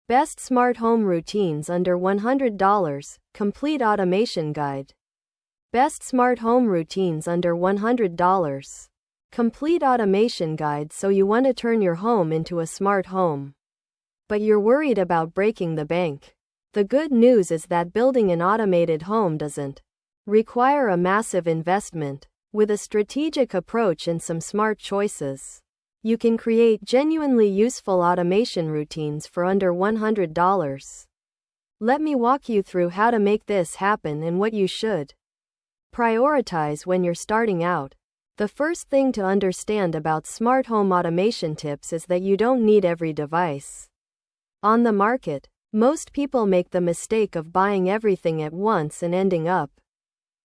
Best Smart Home Routines Under $100, Complete Automation Guide. Best Smart Home Routines Under $100. Complete Automation Guide. So you want to turn your home into a smart home, but you're worried about breaking the bank. The good news is that building an automated home doesn't require a massive investment. With a strategic approach and some smart choices, you can create genuinely useful automation routines for under $100. Let me walk you through how to make this happen and what you should prioritize when you're starting out. The first thing to understand about smart home automation tips is that you don't need every device on the market. Most people make the mistake of buying everything at once and ending up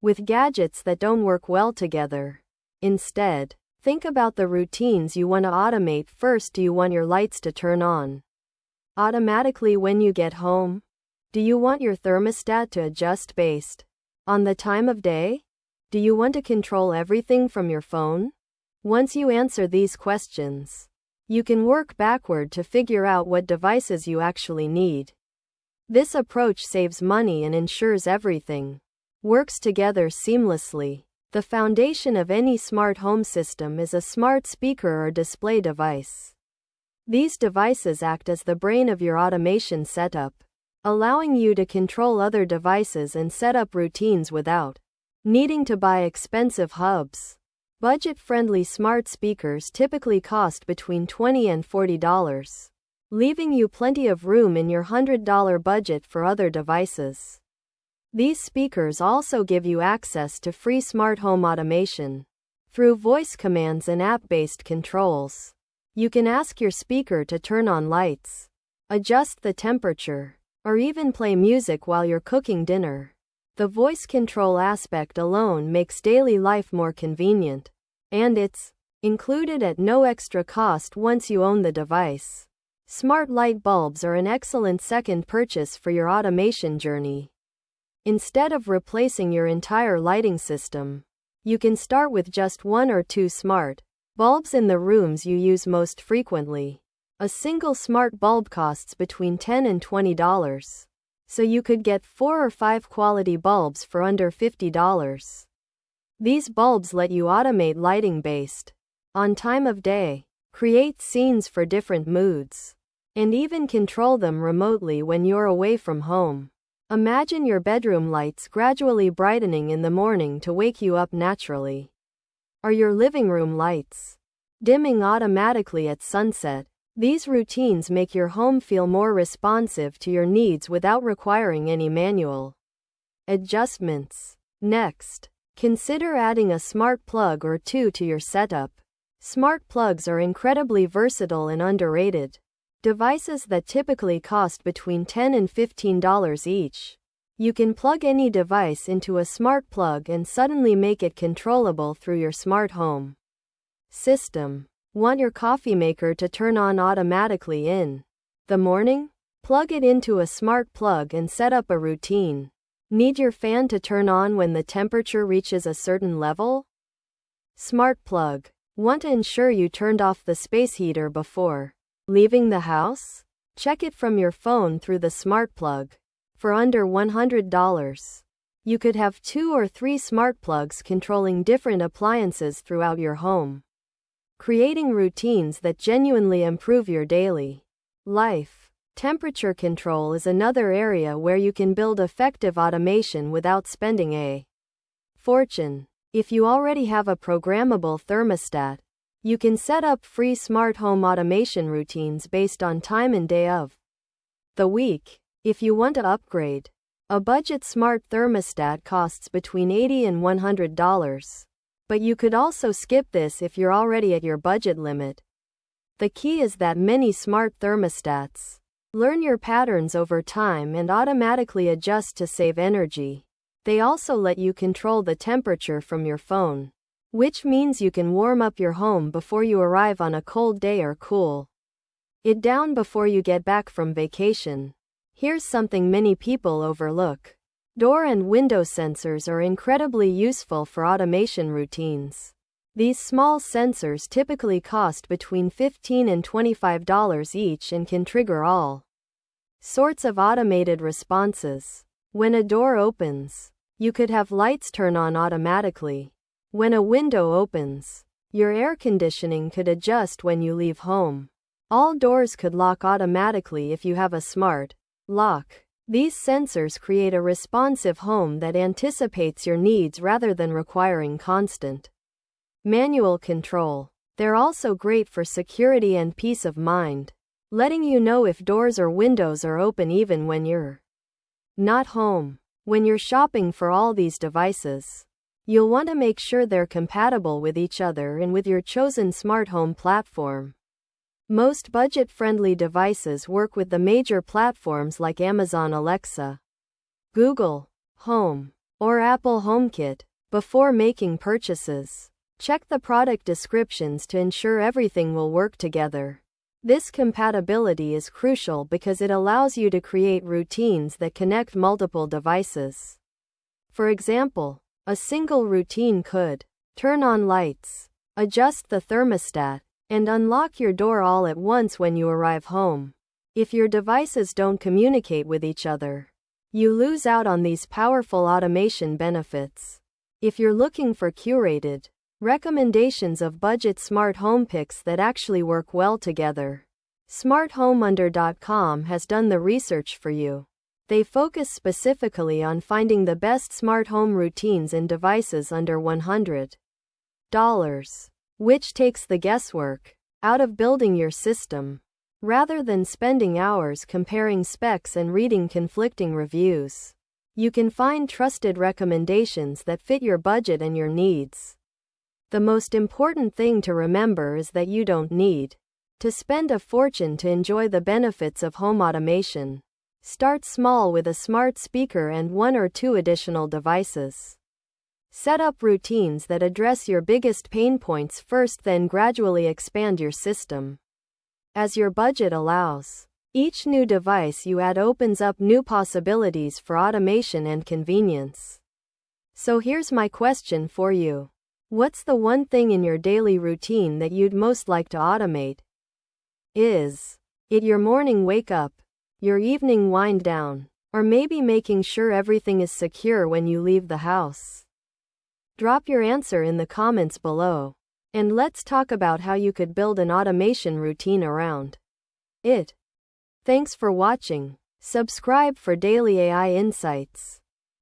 with gadgets that don't work well together. Instead, think about the routines you want to automate first. Do you want your lights to turn on automatically when you get home? Do you want your thermostat to adjust based on the time of day? Do you want to control everything from your phone? Once you answer these questions, you can work backward to figure out what devices you actually need. This approach saves money and ensures everything works together seamlessly. The foundation of any smart home system is a smart speaker or display device. These devices act as the brain of your automation setup, allowing you to control other devices and set up routines without needing to buy expensive hubs. Budget-friendly smart speakers typically cost between $20 and $40, leaving you plenty of room in your $100 budget for other devices. These speakers also give you access to free smart home automation through voice commands and app-based controls. You can ask your speaker to turn on lights, adjust the temperature, or even play music while you're cooking dinner. The voice control aspect alone makes daily life more convenient, and it's included at no extra cost once you own the device. Smart light bulbs are an excellent second purchase for your automation journey. Instead of replacing your entire lighting system, you can start with just one or two smart bulbs in the rooms you use most frequently. A single smart bulb costs between $10 and $20, so you could get 4 or 5 quality bulbs for under $50. These bulbs let you automate lighting based on time of day, create scenes for different moods, and even control them remotely when you're away from home. Imagine your bedroom lights gradually brightening in the morning to wake you up naturally. Or your living room lights dimming automatically at sunset. These routines make your home feel more responsive to your needs without requiring any manual adjustments. Next, consider adding a smart plug or two to your setup. Smart plugs are incredibly versatile and underrated. Devices that typically cost between $10 and $15 each. You can plug any device into a smart plug and suddenly make it controllable through your smart home system. Want your coffee maker to turn on automatically in the morning? Plug it into a smart plug and set up a routine. Need your fan to turn on when the temperature reaches a certain level? Smart plug. Want to ensure you turned off the space heater before leaving the house? Check it from your phone through the smart plug. For under $100, you could have 2 or 3 smart plugs controlling different appliances throughout your home, creating routines that genuinely improve your daily life. Temperature control is another area where you can build effective automation without spending a fortune. If you already have a programmable thermostat, you can set up free smart home automation routines based on time and day of the week. If you want to upgrade, a budget smart thermostat costs between $80 and $100. But you could also skip this if you're already at your budget limit. The key is that many smart thermostats learn your patterns over time and automatically adjust to save energy. They also let you control the temperature from your phone, which means you can warm up your home before you arrive on a cold day or cool it down before you get back from vacation. Here's something many people overlook. Door and window sensors are incredibly useful for automation routines. These small sensors typically cost between $15 and $25 each and can trigger all Sorts of automated responses. When a door opens, you could have lights turn on automatically. When a window opens, your air conditioning could adjust when you leave home. All doors could lock automatically if you have a smart lock. These sensors create a responsive home that anticipates your needs rather than requiring constant manual control. They're also great for security and peace of mind, letting you know if doors or windows are open even when you're not home. When you're shopping for all these devices, you'll want to make sure they're compatible with each other and with your chosen smart home platform. Most budget-friendly devices work with the major platforms like Amazon Alexa, Google Home, or Apple HomeKit. Before making purchases, check the product descriptions to ensure everything will work together. This compatibility is crucial because it allows you to create routines that connect multiple devices. For example, a single routine could turn on lights, adjust the thermostat, and unlock your door all at once when you arrive home. If your devices don't communicate with each other, you lose out on these powerful automation benefits. If you're looking for curated recommendations of budget smart home picks that actually work well together, smarthomeunder.com has done the research for you. They focus specifically on finding the best smart home routines and devices under $100, which takes the guesswork out of building your system. Rather than spending hours comparing specs and reading conflicting reviews, you can find trusted recommendations that fit your budget and your needs. The most important thing to remember is that you don't need to spend a fortune to enjoy the benefits of home automation. Start small with a smart speaker and 1 or 2 additional devices. Set up routines that address your biggest pain points first, then gradually expand your system as your budget allows. Each new device you add opens up new possibilities for automation and convenience. So here's my question for you. What's the one thing in your daily routine that you'd most like to automate? Is it your morning wake up, your evening wind down, or maybe making sure everything is secure when you leave the house? Drop your answer in the comments below, and let's talk about how you could build an automation routine around it. Thanks for watching. Subscribe for daily AI insights.